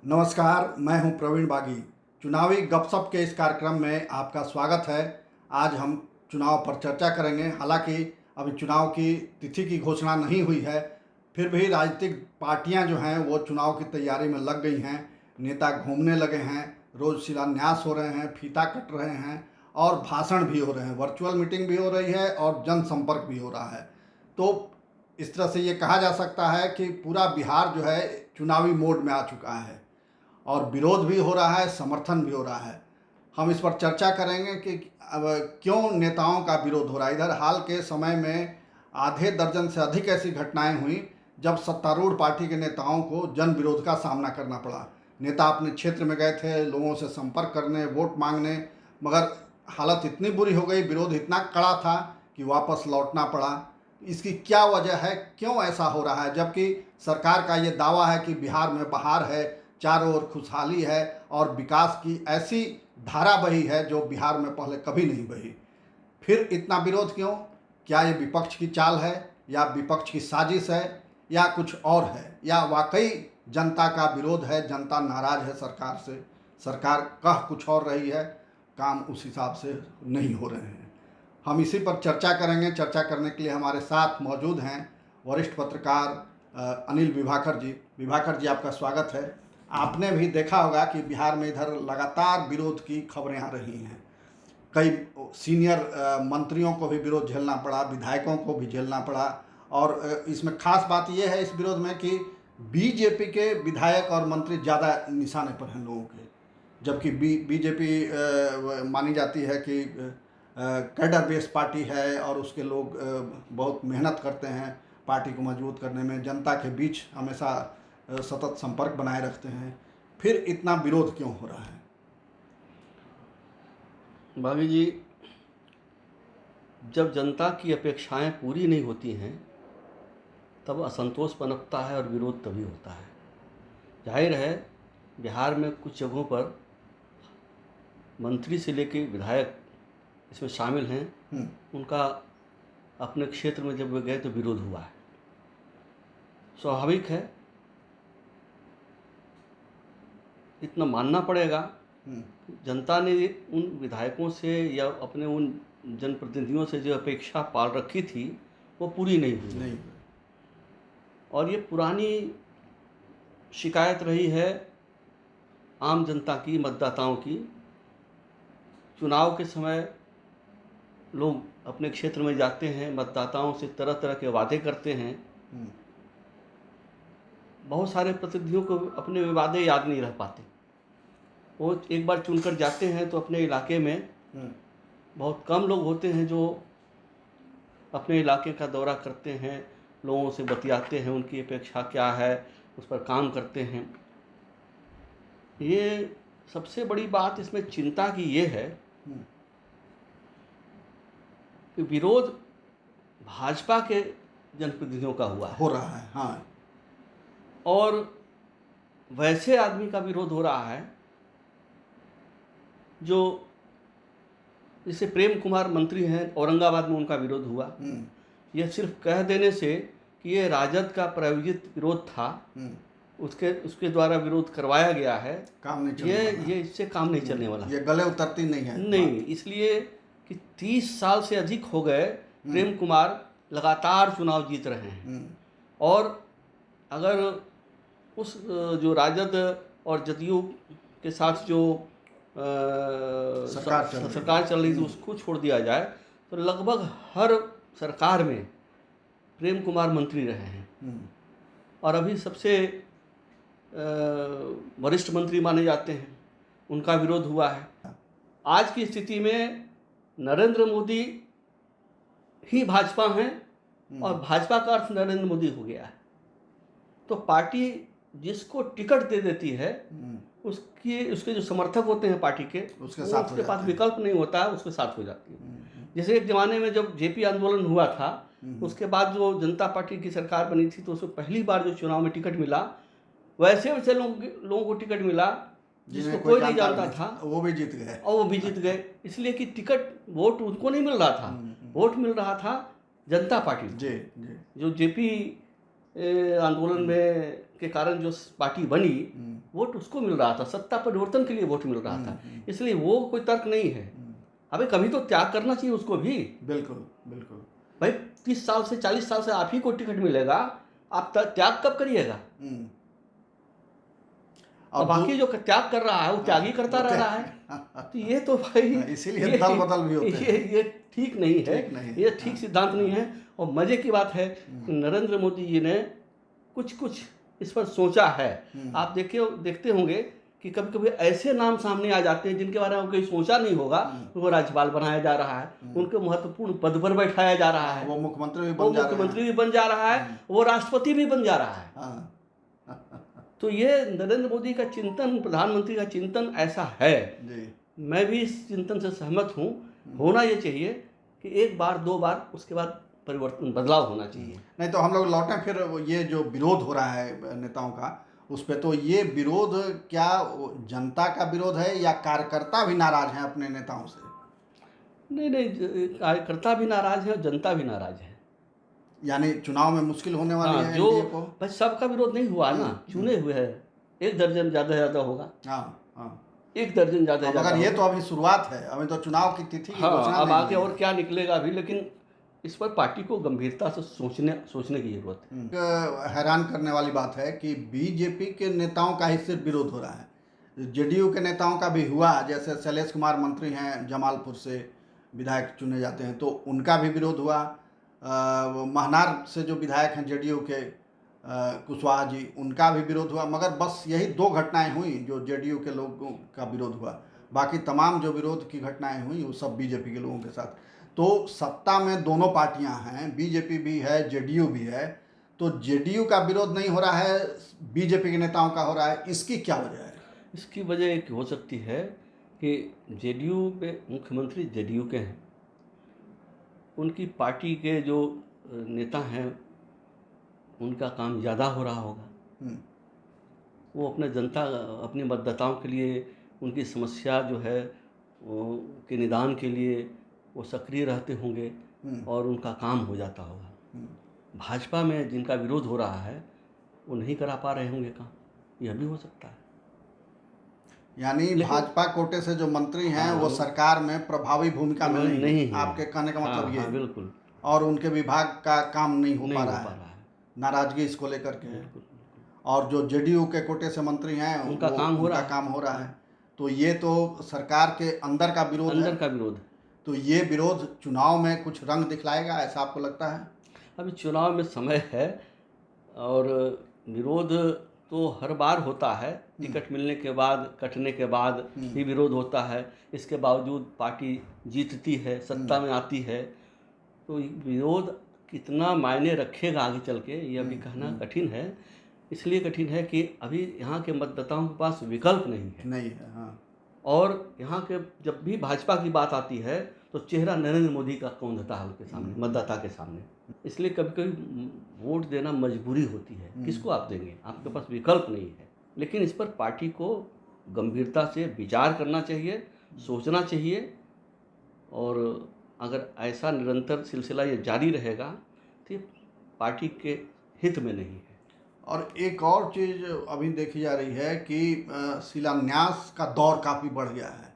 नमस्कार, मैं हूं प्रवीण बागी। चुनावी गपशप के इस कार्यक्रम में आपका स्वागत है। आज हम चुनाव पर चर्चा करेंगे। हालांकि अभी चुनाव की तिथि की घोषणा नहीं हुई है, फिर भी राजनीतिक पार्टियां जो हैं वो चुनाव की तैयारी में लग गई हैं। नेता घूमने लगे हैं, रोज़ शिलान्यास हो रहे हैं, फीता कट रहे हैं और भाषण भी हो रहे हैं। वर्चुअल मीटिंग भी हो रही है और जनसंपर्क भी हो रहा है। तो इस तरह से ये कहा जा सकता है कि पूरा बिहार जो है चुनावी मोड में आ चुका है और विरोध भी हो रहा है, समर्थन भी हो रहा है। हम इस पर चर्चा करेंगे कि अब क्यों नेताओं का विरोध हो रहा है। इधर हाल के समय में आधे दर्जन से अधिक ऐसी घटनाएं हुई जब सत्तारूढ़ पार्टी के नेताओं को जन विरोध का सामना करना पड़ा। नेता अपने क्षेत्र में गए थे लोगों से संपर्क करने, वोट मांगने, मगर हालत इतनी बुरी हो गई, विरोध इतना कड़ा था कि वापस लौटना पड़ा। इसकी क्या वजह है, क्यों ऐसा हो रहा है, जबकि सरकार का ये दावा है कि बिहार में बहार है, चारों ओर खुशहाली है और विकास की ऐसी धारा बही है जो बिहार में पहले कभी नहीं बही। फिर इतना विरोध क्यों? क्या ये विपक्ष की चाल है या विपक्ष की साजिश है या कुछ और है, या वाकई जनता का विरोध है, जनता नाराज है सरकार से, सरकार कह कुछ और रही है, काम उस हिसाब से नहीं हो रहे हैं। हम इसी पर चर्चा करेंगे। चर्चा करने के लिए हमारे साथ मौजूद हैं वरिष्ठ पत्रकार अनिल विभाकर जी। विभाकर जी, आपका स्वागत है। आपने भी देखा होगा कि बिहार में इधर लगातार विरोध की खबरें आ रही हैं। कई सीनियर मंत्रियों को भी विरोध झेलना पड़ा, विधायकों को भी झेलना पड़ा। और इसमें खास बात यह है इस विरोध में कि बीजेपी के विधायक और मंत्री ज़्यादा निशाने पर हैं लोगों के, जबकि बीजेपी मानी जाती है कि कैडर बेस पार्टी है और उसके लोग बहुत मेहनत करते हैं पार्टी को मजबूत करने में, जनता के बीच हमेशा सतत संपर्क बनाए रखते हैं। फिर इतना विरोध क्यों हो रहा है? बागी जी, जब जनता की अपेक्षाएं पूरी नहीं होती हैं तब असंतोष पनपता है और विरोध तभी होता है। जाहिर है, बिहार में कुछ जगहों पर मंत्री से लेकर विधायक इसमें शामिल हैं, उनका अपने क्षेत्र में जब वे गए तो विरोध हुआ है। स्वाभाविक है, इतना मानना पड़ेगा। जनता ने उन विधायकों से या अपने उन जनप्रतिनिधियों से जो अपेक्षा पाल रखी थी वो पूरी नहीं हुई। और ये पुरानी शिकायत रही है आम जनता की, मतदाताओं की। चुनाव के समय लोग अपने क्षेत्र में जाते हैं, मतदाताओं से तरह तरह के वादे करते हैं। बहुत सारे प्रतिनिधियों को अपने वादे याद नहीं रह पाते। वो एक बार चुनकर जाते हैं तो अपने इलाके में बहुत कम लोग होते हैं जो अपने इलाके का दौरा करते हैं, लोगों से बतियाते हैं, उनकी अपेक्षा क्या है, उस पर काम करते हैं। ये सबसे बड़ी बात इसमें चिंता की ये है कि विरोध भाजपा के जनप्रतिनिधियों का हुआ है, हो रहा है। हाँ, और वैसे आदमी का विरोध हो रहा है जो जैसे प्रेम कुमार मंत्री हैं, औरंगाबाद में उनका विरोध हुआ। यह सिर्फ कह देने से कि ये राजद का प्रायोजित विरोध था, उसके द्वारा विरोध करवाया गया है, काम नहीं चलने वाला। ये इससे काम नहीं चलने वाला। ये गले उतरती नहीं है। नहीं, इसलिए कि 30 साल से अधिक हो गए प्रेम कुमार लगातार चुनाव जीत रहे हैं। और अगर उस जो राजद और जदयू के साथ जो सरकार चल रही थी उसको छोड़ दिया जाए तो लगभग हर सरकार में प्रेम कुमार मंत्री रहे हैं और अभी सबसे वरिष्ठ मंत्री माने जाते हैं। उनका विरोध हुआ है। आज की स्थिति में नरेंद्र मोदी ही भाजपा हैं और भाजपा का अर्थ नरेंद्र मोदी हो गया है। तो पार्टी जिसको टिकट दे देती है उसके जो समर्थक होते हैं पार्टी के, उसके पास विकल्प नहीं होता है, उसके साथ हो जाती है। जैसे एक ज़माने में जब जेपी आंदोलन हुआ था, उसके बाद जो जनता पार्टी की सरकार बनी थी तो उसमें पहली बार जो चुनाव में टिकट मिला, वैसे वैसे लोगों को टिकट मिला जिसको कोई नहीं जानता था, वो भी जीत गए। और वो भी जीत गए, इसलिए कि टिकट वोट उनको नहीं मिल रहा था, वोट मिल रहा था जनता पार्टी को, जो जेपी आंदोलन में के कारण जो पार्टी बनी, वोट उसको मिल रहा था, सत्ता परिवर्तन के लिए वोट मिल रहा था, इसलिए वो कोई तर्क नहीं है। अबे कभी तो त्याग करना चाहिए उसको भी। बिल्कुल बिल्कुल। भाई 30 साल से 40 साल से आप ही को टिकट मिलेगा, आप त्याग कब करिएगा? और बाकी जो त्याग कर रहा है वो त्याग ही करता रह रहा है। तो ये तो भाई इसीलिए दल बदल भी होते हैं। ये ठीक नहीं है, ये ठीक हाँ। सिद्धांत नहीं है। और मजे की बात है कि नरेंद्र मोदी जी ने कुछ इस पर सोचा है। आप देखते होंगे कि कभी कभी ऐसे नाम सामने आ जाते हैं जिनके बारे में कोई सोचा नहीं होगा, वो राज्यपाल बनाया जा रहा है, उनके महत्वपूर्ण पद पर बैठाया जा रहा है, वो मुख्यमंत्री भी बन जा रहा है, वो राष्ट्रपति भी बन जा रहा है। तो ये नरेंद्र मोदी का चिंतन, प्रधानमंत्री का चिंतन ऐसा है जी। मैं भी इस चिंतन से सहमत हूँ। होना ये चाहिए कि एक बार दो बार, उसके बाद परिवर्तन, बदलाव होना चाहिए। नहीं तो हम लोग लौटें फिर ये जो विरोध हो रहा है नेताओं का, उस पर तो ये विरोध क्या जनता का विरोध है या कार्यकर्ता भी नाराज हैं अपने नेताओं से? नहीं, कार्यकर्ता भी नाराज है और जनता भी नाराज है। यानी चुनाव में मुश्किल होने वाली है जो एनडीए को। भाई सबका विरोध नहीं हुआ ना, चुने हुए हैं 1 दर्जन ज़्यादा होगा। हाँ 1 दर्जन ज़्यादा। मगर ये तो अभी शुरुआत है, अभी तो चुनाव की तिथि की घोषणा अब आगे और क्या निकलेगा अभी, लेकिन इस पर पार्टी को गंभीरता से सोचने की जरूरत है। हैरान करने वाली बात है कि बीजेपी के नेताओं का ही सिर्फ विरोध हो रहा है, जेडीयू के नेताओं का भी हुआ। जैसे शैलेश कुमार मंत्री हैं, जमालपुर से विधायक चुने जाते हैं, तो उनका भी विरोध हुआ। महनार से जो विधायक हैं जेडीयू के, कुशवाहा जी, उनका भी विरोध हुआ। मगर बस यही 2 घटनाएं हुई जो जेडीयू के लोगों का विरोध हुआ, बाकी तमाम जो विरोध की घटनाएं हुई वो सब बीजेपी के लोगों के साथ। तो सत्ता में दोनों पार्टियां हैं, बीजेपी भी है, जेडीयू भी है, तो जेडीयू का विरोध नहीं हो रहा है, बीजेपी के नेताओं का हो रहा है। इसकी क्या वजह है? इसकी वजह एक हो सकती है कि जेडीयू में मुख्यमंत्री जेडीयू के हैं, उनकी पार्टी के जो नेता हैं उनका काम ज़्यादा हो रहा होगा। वो अपने मतदाताओं के लिए, उनकी समस्या जो है के निदान के लिए वो सक्रिय रहते होंगे और उनका काम हो जाता होगा। भाजपा में जिनका विरोध हो रहा है वो नहीं करा पा रहे होंगे काम, यह भी हो सकता है। यानी भाजपा कोटे से जो मंत्री हैं वो सरकार में प्रभावी भूमिका में नहीं है। आपके कहने का मतलब ये? बिल्कुल। और उनके विभाग का काम नहीं हो पा रहा है, नाराजगी इसको लेकर के है। और जो जेडीयू के कोटे से मंत्री हैं उनका काम हो रहा है। तो ये तो सरकार के अंदर का विरोध है। तो ये विरोध चुनाव में कुछ रंग दिखलाएगा, ऐसा आपको लगता है? अभी चुनाव में समय है और विरोध तो हर बार होता है। टिकट मिलने के बाद, कटने के बाद भी विरोध होता है। इसके बावजूद पार्टी जीतती है, सत्ता में आती है। तो विरोध कितना मायने रखेगा आगे चल के, ये अभी कहना कठिन है। इसलिए कठिन है कि अभी यहाँ के मतदाताओं के पास विकल्प नहीं है। हाँ। और यहाँ के जब भी भाजपा की बात आती है तो चेहरा नरेंद्र मोदी का कौन देता है उनके सामने, मतदाता के सामने। इसलिए कभी कभी वोट देना मजबूरी होती है। किसको आप देंगे? आपके पास विकल्प नहीं है। लेकिन इस पर पार्टी को गंभीरता से विचार करना चाहिए, सोचना चाहिए। और अगर ऐसा निरंतर सिलसिला ये जारी रहेगा तो पार्टी के हित में नहीं है। और एक और चीज़ अभी देखी जा रही है कि शिलान्यास का दौर काफ़ी बढ़ गया है।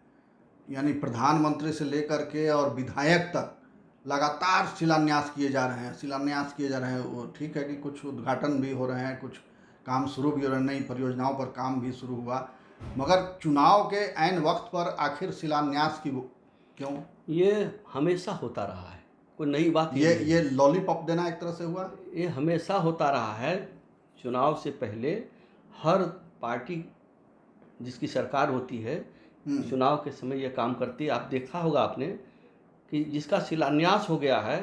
यानी प्रधानमंत्री से लेकर के और विधायक तक लगातार शिलान्यास किए जा रहे हैं। वो ठीक है कि कुछ उद्घाटन भी हो रहे हैं, कुछ काम शुरू भी हो रहे हैं, नई परियोजनाओं पर काम भी शुरू हुआ। मगर चुनाव के ऐन वक्त पर आखिर शिलान्यास की क्यों? ये हमेशा होता रहा है, कोई नई बात ये लॉलीपॉप देना एक तरह से हुआ। ये हमेशा होता रहा है। चुनाव से पहले हर पार्टी जिसकी सरकार होती है चुनाव के समय ये काम करती है। आप देखा होगा आपने कि जिसका शिलान्यास हो गया है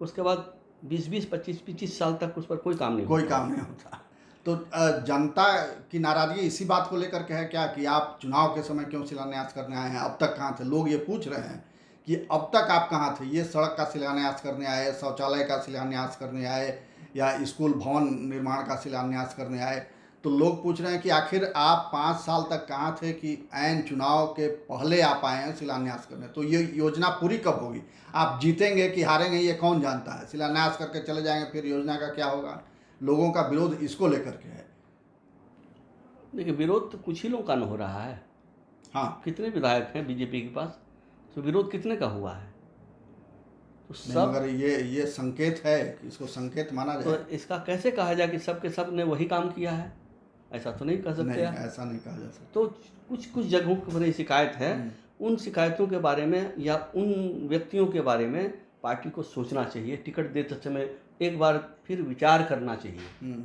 उसके बाद 20-20, 25-25 साल तक उस पर कोई काम नहीं होता। तो जनता की नाराजगी इसी बात को लेकर के है क्या कि आप चुनाव के समय क्यों शिलान्यास करने आए हैं? अब तक कहाँ थे? लोग ये पूछ रहे हैं कि अब तक आप कहाँ थे? ये सड़क का शिलान्यास करने आए, शौचालय का शिलान्यास करने आए, या स्कूल भवन निर्माण का शिलान्यास करने आए? तो लोग पूछ रहे हैं कि आखिर आप 5 साल तक कहाँ थे कि ऐन चुनाव के पहले आप आए हैं शिलान्यास करने? तो ये योजना पूरी कब होगी? आप जीतेंगे कि हारेंगे ये कौन जानता है। शिलान्यास करके चले जाएंगे, फिर योजना का क्या होगा? लोगों का विरोध इसको लेकर के है। देखिए, विरोध तो कुछ ही लोगों का न हो रहा है। हाँ, कितने विधायक हैं बीजेपी के पास, तो विरोध कितने का हुआ है? तो नहीं सब, मगर ये संकेत है कि इसको संकेत माना तो जाए। इसका कैसे कहा जाए कि सब के सब ने वही काम किया है? ऐसा तो नहीं कह सकते नहीं, आप। ऐसा नहीं कहा जा सकता। तो कुछ कुछ जगहों की बड़ी शिकायत है, उन शिकायतों के बारे में या उन व्यक्तियों के बारे में पार्टी को सोचना चाहिए। टिकट देते समय एक बार फिर विचार करना चाहिए।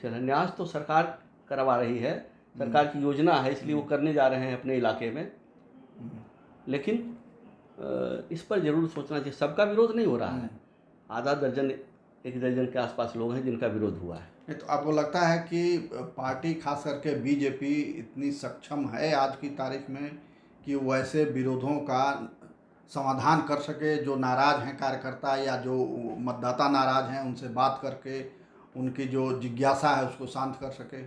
शिलान्यास तो सरकार करवा रही है, सरकार की योजना है, इसलिए वो करने जा रहे हैं अपने इलाके में। लेकिन इस पर जरूर सोचना चाहिए। सबका विरोध नहीं हो रहा है, आधा दर्जन एक दर्जन के आसपास लोग हैं जिनका विरोध हुआ है। नहीं तो आपको लगता है कि पार्टी खास करके बीजेपी इतनी सक्षम है आज की तारीख में कि वैसे विरोधों का समाधान कर सके? जो नाराज हैं कार्यकर्ता या जो मतदाता नाराज हैं उनसे बात करके उनकी जो जिज्ञासा है उसको शांत कर सके?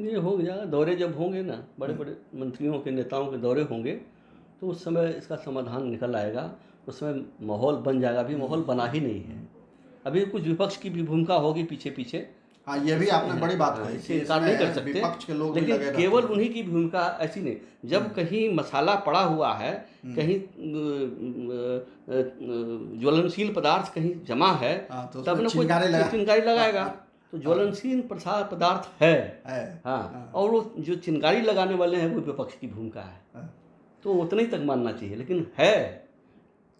ये हो जाएगा, दौरे जब होंगे ना, बड़े बड़े मंत्रियों के नेताओं के दौरे होंगे, तो उस समय इसका समाधान निकल आएगा। उस समय माहौल बन जाएगा। अभी माहौल बना ही नहीं है। अभी कुछ विपक्ष की भी भूमिका होगी पीछे पीछे। हाँ, ये भी आपने बड़ी बात कही इससे कि इनकार नहीं कर इसमें सकते, विपक्ष के लोग भी लेकिन लगे रहते केवल हैं। उन्हीं की भूमिका ऐसी नहीं। जब कहीं मसाला पड़ा हुआ है, कहीं ज्वलनशील पदार्थ कहीं जमा है, हाँ, तो तब उसमें न कोई चिंगारी लगाएगा। तो ज्वलनशील पदार्थ है। हाँ, और वो जो चिंगारी लगाने वाले हैं वो विपक्ष की भूमिका है। तो उतने ही तक मानना चाहिए, लेकिन है।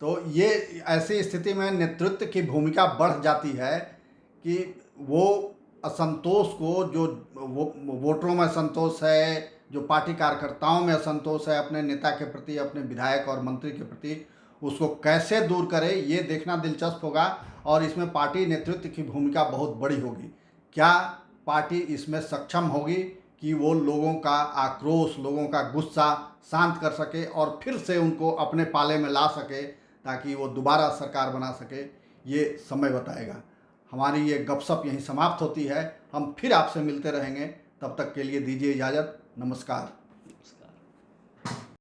तो ये ऐसी स्थिति में नेतृत्व की भूमिका बढ़ जाती है कि वो असंतोष को, जो वो वोटरों में असंतोष है, जो पार्टी कार्यकर्ताओं में असंतोष है अपने नेता के प्रति, अपने विधायक और मंत्री के प्रति, उसको कैसे दूर करे ये देखना दिलचस्प होगा। और इसमें पार्टी नेतृत्व की भूमिका बहुत बड़ी होगी। क्या पार्टी इसमें सक्षम होगी कि वो लोगों का आक्रोश, लोगों का गुस्सा शांत कर सके और फिर से उनको अपने पाले में ला सके ताकि वो दोबारा सरकार बना सके? ये समय बताएगा। हमारी ये गपशप यहीं समाप्त होती है। हम फिर आपसे मिलते रहेंगे, तब तक के लिए दीजिए इजाज़त। नमस्कार।